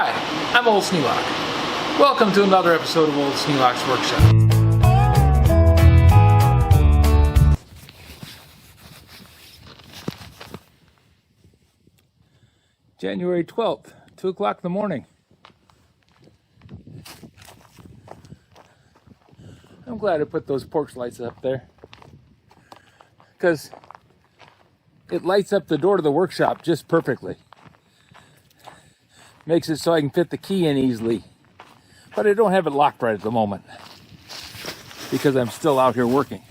Hi, I'm Old Sneelock. Welcome to another episode of Old Sneelock's Workshop. January 12th, 2 o'clock in the morning. I'm glad I put those porch lights up there, because it lights up the door to the workshop just perfectly. Makes it so I can fit the key in easily. But I don't have it locked right at the moment because I'm still out here working.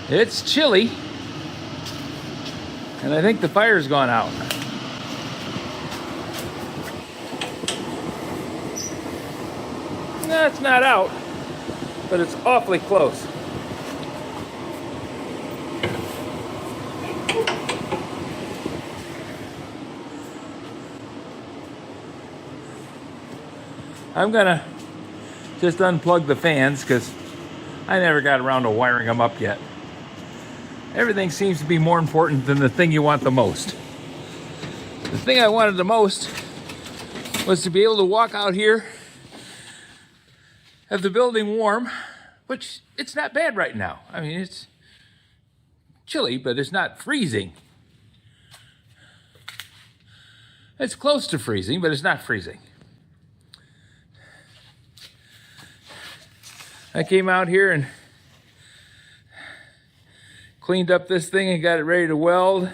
It's chilly, and I think the fire's gone out. No, it's not out, but it's awfully close. I'm gonna just unplug the fans because I never got around to wiring them up yet. Everything seems to be more important than the thing you want the most. The thing I wanted the most was to be able to walk out here, have the building warm, which it's not bad right now. I mean, it's chilly, but it's not freezing. It's close to freezing, but it's not freezing. I came out here and cleaned up this thing and got it ready to weld.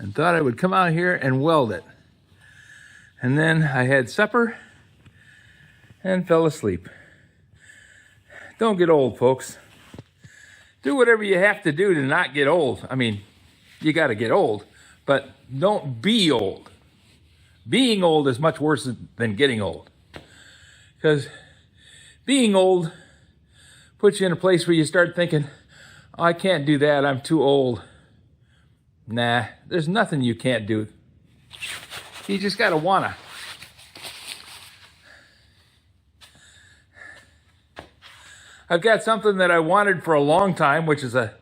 And thought I would come out here and weld it. And then I had supper and fell asleep. Don't get old, folks. Do whatever you have to do to not get old. I mean, you got to get old, but don't be old. Being old is much worse than getting old. Because being old puts you in a place where you start thinking, oh, I can't do that, I'm too old. Nah, there's nothing you can't do. You just gotta wanna. I've got something that I wanted for a long time, which is a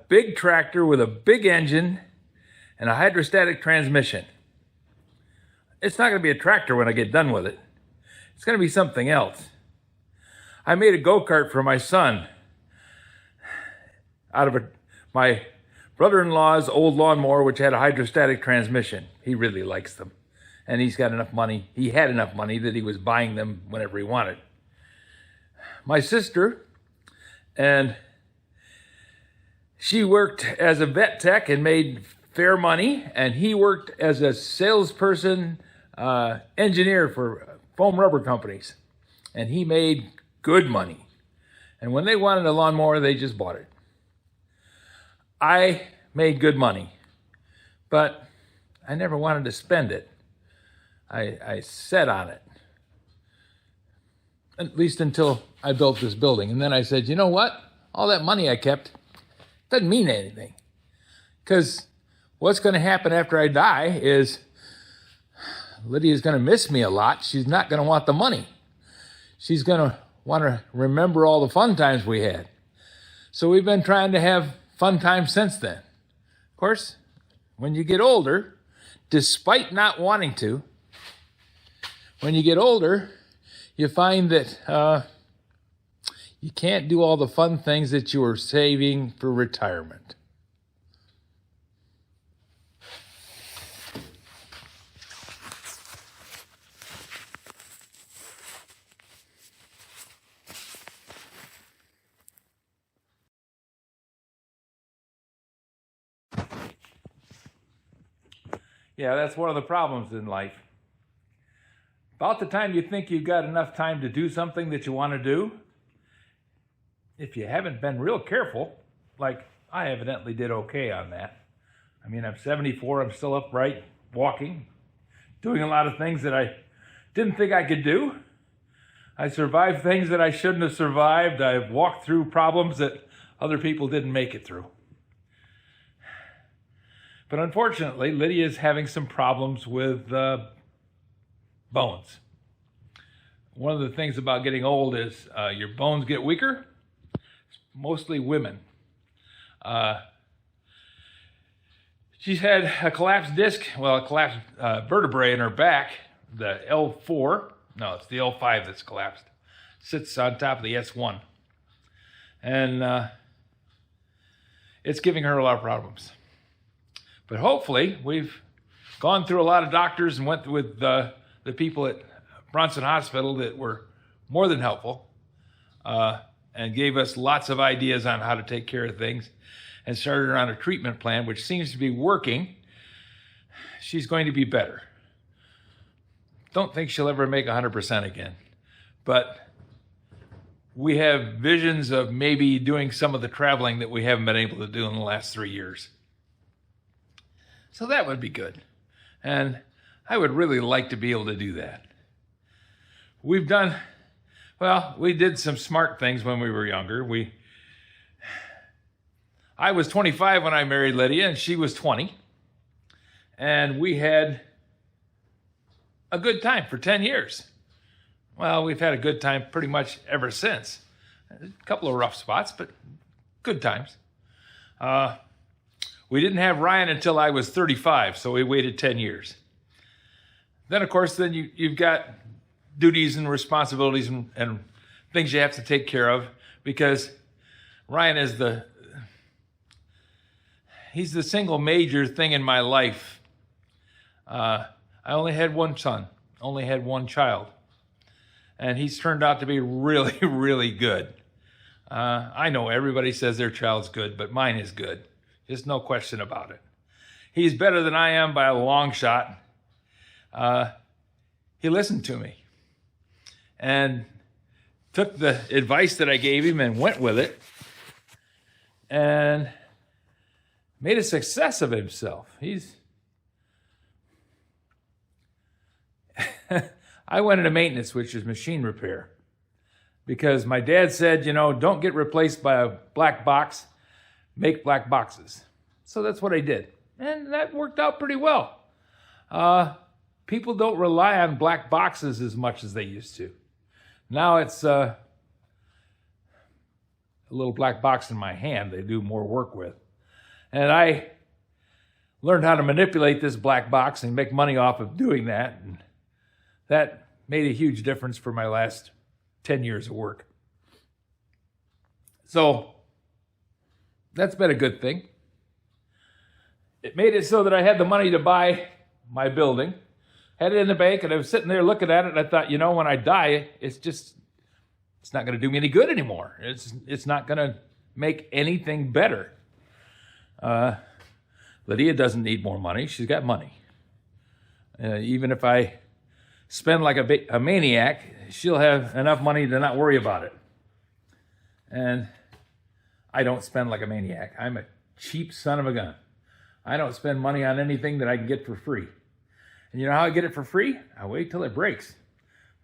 big tractor with a big engine and a hydrostatic transmission. It's not gonna be a tractor when I get done with it. It's gonna be something else. I made a go-kart for my son out of my brother-in-law's old lawnmower, which had a hydrostatic transmission. He really likes them. And he's got enough money. He had enough money that he was buying them whenever he wanted. My sister, and she worked as a vet tech and made fair money. And he worked as a salesperson, engineer for foam rubber companies. And he made good money. And when they wanted a lawnmower, they just bought it. I made good money, but I never wanted to spend it. I sat on it, at least until I built this building. And then I said, you know what? All that money I kept doesn't mean anything. Because what's going to happen after I die is Lydia's going to miss me a lot. She's not going to want the money. She's going to want to remember all the fun times we had. So we've been trying to have fun times since then. Of course, when you get older, despite not wanting to, when you get older, you find that you can't do all the fun things that you were saving for retirement. Yeah, that's one of the problems in life. About the time you think you've got enough time to do something that you want to do, if you haven't been real careful, like I evidently did okay on that. I mean, I'm 74, I'm still upright, walking, doing a lot of things that I didn't think I could do. I survived things that I shouldn't have survived. I've walked through problems that other people didn't make it through. But unfortunately, Lydia is having some problems with bones. One of the things about getting old is your bones get weaker, mostly women. She's had a collapsed disc, a collapsed vertebrae in her back, the L4. No, it's the L5 that's collapsed. Sits on top of the S1. And it's giving her a lot of problems. But hopefully, we've gone through a lot of doctors and went with the people at Bronson Hospital that were more than helpful and gave us lots of ideas on how to take care of things and started her on a treatment plan, which seems to be working. She's going to be better. Don't think she'll ever make 100% again. But we have visions of maybe doing some of the traveling that we haven't been able to do in the last 3 years. So that would be good. And I would really like to be able to do that. We did some smart things when we were younger. I was 25 when I married Lydia, and she was 20. And we had a good time for 10 years. Well, we've had a good time pretty much ever since. A couple of rough spots, but good times. We didn't have Ryan until I was 35, so we waited 10 years. Then, of course, you've got duties and responsibilities and things you have to take care of because Ryan is he's the single major thing in my life. I only had one son, only had one child, and he's turned out to be really, really good. I know everybody says their child's good, but mine is good. There's no question about it. He's better than I am by a long shot. He listened to me and took the advice that I gave him and went with it and made a success of himself. I went into maintenance, which is machine repair, because my dad said, don't get replaced by a black box, make black boxes. So that's what I did. And that worked out pretty well. People don't rely on black boxes as much as they used to. Now it's a little black box in my hand they do more work with. And I learned how to manipulate this black box and make money off of doing that. And that made a huge difference for my last 10 years of work. So that's been a good thing. It made it so that I had the money to buy my building, had it in the bank, and I was sitting there looking at it, and I thought, when I die, it's not going to do me any good anymore. It's not going to make anything better. Lydia doesn't need more money. She's got money. Even if I spend like a maniac, she'll have enough money to not worry about it. And I don't spend like a maniac. I'm a cheap son of a gun. I don't spend money on anything that I can get for free. And you know how I get it for free? I wait till it breaks.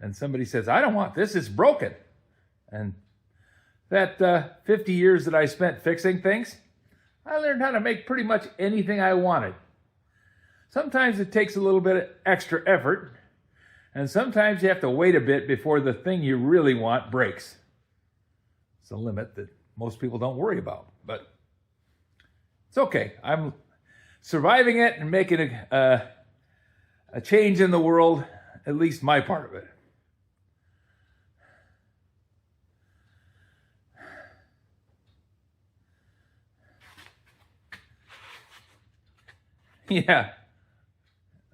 And somebody says, I don't want this, it's broken. And that 50 years that I spent fixing things, I learned how to make pretty much anything I wanted. Sometimes it takes a little bit of extra effort, and sometimes you have to wait a bit before the thing you really want breaks. It's a limit that most people don't worry about, but it's okay. I'm surviving it and making a change in the world, at least my part of it. Yeah,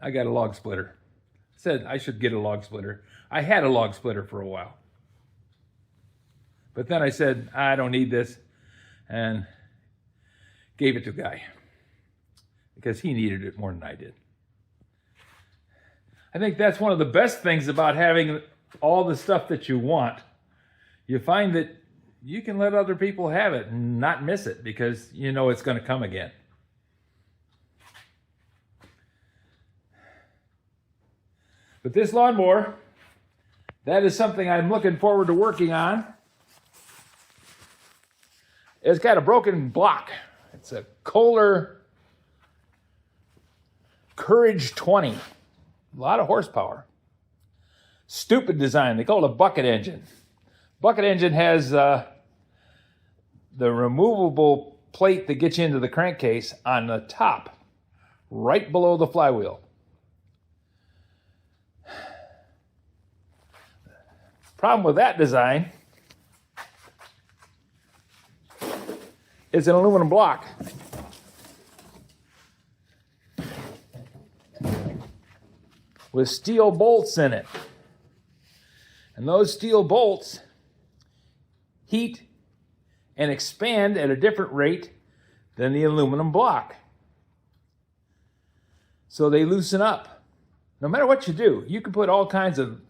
I got a log splitter. Said I should get a log splitter. I had a log splitter for a while. But then I said, I don't need this, and gave it to a guy because he needed it more than I did. I think that's one of the best things about having all the stuff that you want. You find that you can let other people have it and not miss it because you know it's going to come again. But this lawnmower, that is something I'm looking forward to working on. It's got a broken block. It's a Kohler Courage 20. A lot of horsepower. Stupid design. They call it a bucket engine. Bucket engine has the removable plate that gets you into the crankcase on the top, right below the flywheel. Problem with that design is an aluminum block. With steel bolts in it. And those steel bolts heat and expand at a different rate than the aluminum block. So they loosen up. No matter what you do, you can put all kinds of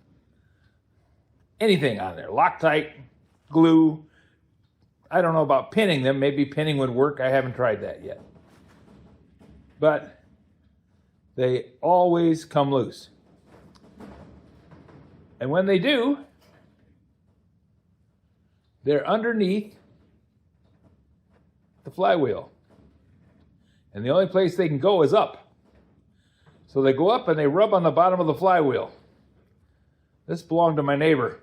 anything on there. Loctite, glue. I don't know about pinning them. Maybe pinning would work. I haven't tried that yet. But they always come loose. And when they do, they're underneath the flywheel. And the only place they can go is up. So they go up and they rub on the bottom of the flywheel. This belonged to my neighbor.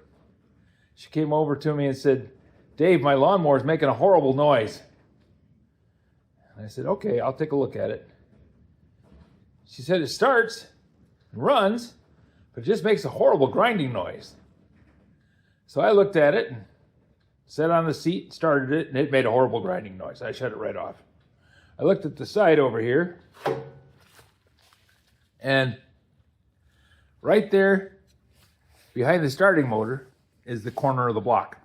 She came over to me and said, "Dave, my lawnmower is making a horrible noise." And I said, "Okay, I'll take a look at it." She said, "It starts and runs, but it just makes a horrible grinding noise." So I looked at it and sat on the seat, started it, and it made a horrible grinding noise. I shut it right off. I looked at the side over here, and right there behind the starting motor is the corner of the block.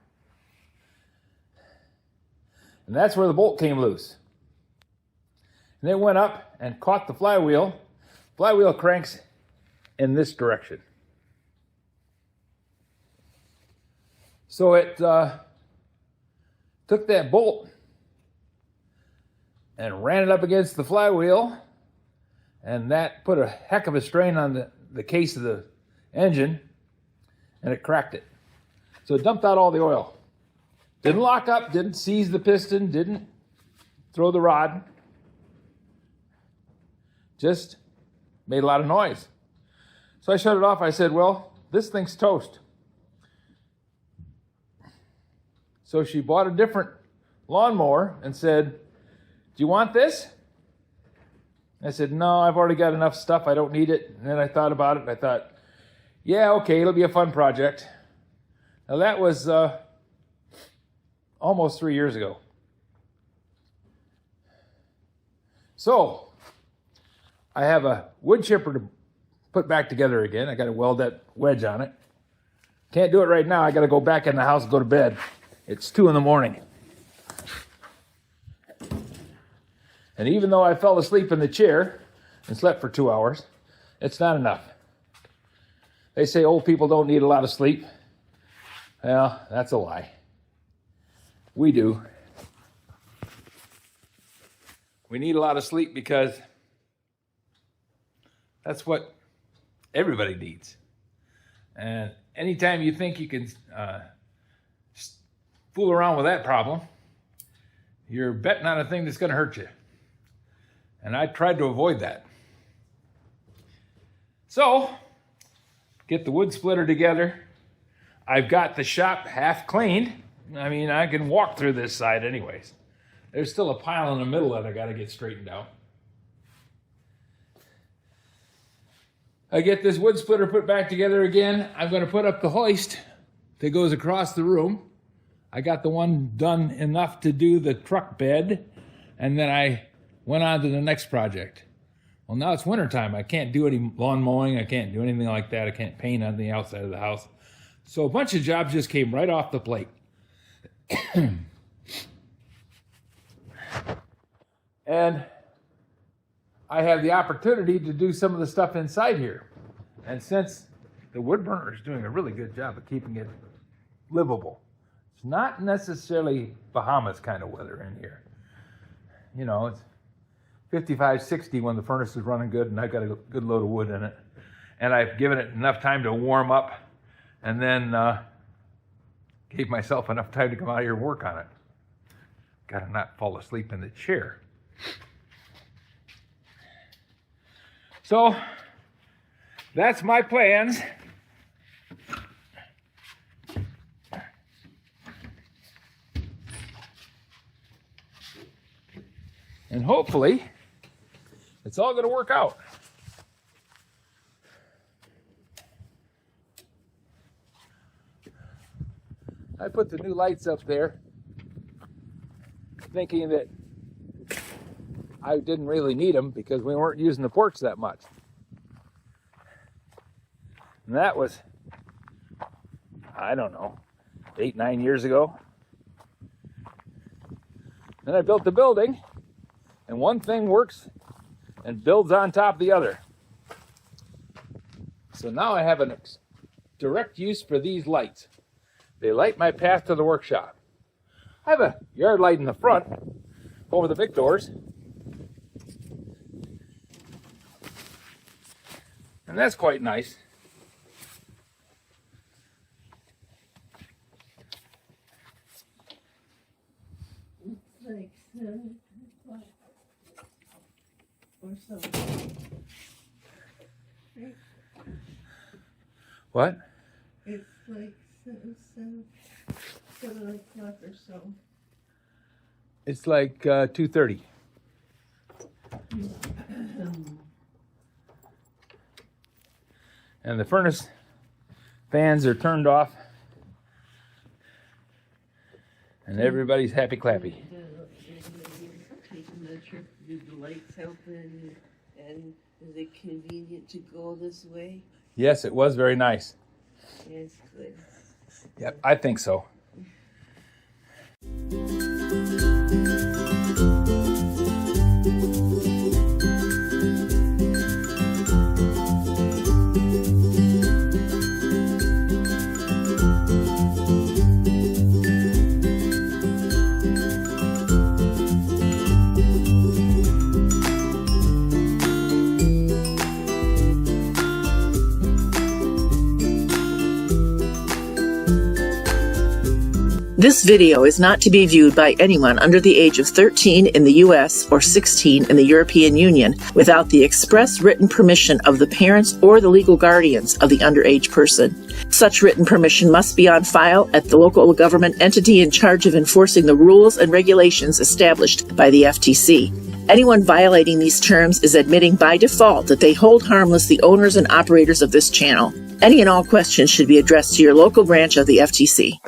And that's where the bolt came loose. And it went up and caught the flywheel. Flywheel cranks in this direction. So it took that bolt and ran it up against the flywheel, and that put a heck of a strain on the case of the engine, and it cracked it. So it dumped out all the oil. Didn't lock up, didn't seize the piston, didn't throw the rod. Just made a lot of noise. So I shut it off. I said, "Well, this thing's toast." So she bought a different lawnmower and said, "Do you want this?" I said, "No, I've already got enough stuff. I don't need it." And then I thought about it, and I thought, yeah, okay, it'll be a fun project. Now that was almost 3 years ago. So I have a wood chipper to put back together again. I got to weld that wedge on it. Can't do it right now. I got to go back in the house and go to bed. It's 2 a.m. And even though I fell asleep in the chair and slept for 2 hours, it's not enough. They say old people don't need a lot of sleep. Well, that's a lie. We do. We need a lot of sleep because that's what everybody needs. And anytime you think you can fool around with that problem, you're betting on a thing that's going to hurt you. And I tried to avoid that. So, get the wood splitter together. I've got the shop half cleaned. I mean, I can walk through this side anyways. There's still a pile in the middle that I got to get straightened out. I get this wood splitter put back together again. I'm going to put up the hoist that goes across the room. I got the one done enough to do the truck bed, and then I went on to the next project. Well, now it's wintertime. I can't do any lawn mowing. I can't do anything like that. I can't paint on the outside of the house. So a bunch of jobs just came right off the plate. And I have the opportunity to do some of the stuff inside here. And since the wood burner is doing a really good job of keeping it livable, it's not necessarily Bahamas kind of weather in here. You know, it's 55, 60 when the furnace is running good and I've got a good load of wood in it. And I've given it enough time to warm up and then gave myself enough time to come out here and work on it. Got to not fall asleep in the chair. So that's my plans. And hopefully, it's all going to work out. I put the new lights up there thinking that I didn't really need them because we weren't using the porch that much. And that was, I don't know, 8, 9 years ago. Then I built the building, and one thing works and builds on top of the other. So now I have a direct use for these lights. They light my path to the workshop. I have a yard light in the front over the big doors. And that's quite nice. It's like 7 o'clock or so. Right? What? It's like 7 o'clock or so. It's like 2:30. And the furnace fans are turned off. And everybody's happy clappy. Taking the trip, did the lights help and is it convenient to go this way? Yes, it was very nice. Yes, good. Yep, I think so. This video is not to be viewed by anyone under the age of 13 in the U.S. or 16 in the European Union without the express written permission of the parents or the legal guardians of the underage person. Such written permission must be on file at the local government entity in charge of enforcing the rules and regulations established by the FTC. Anyone violating these terms is admitting by default that they hold harmless the owners and operators of this channel. Any and all questions should be addressed to your local branch of the FTC.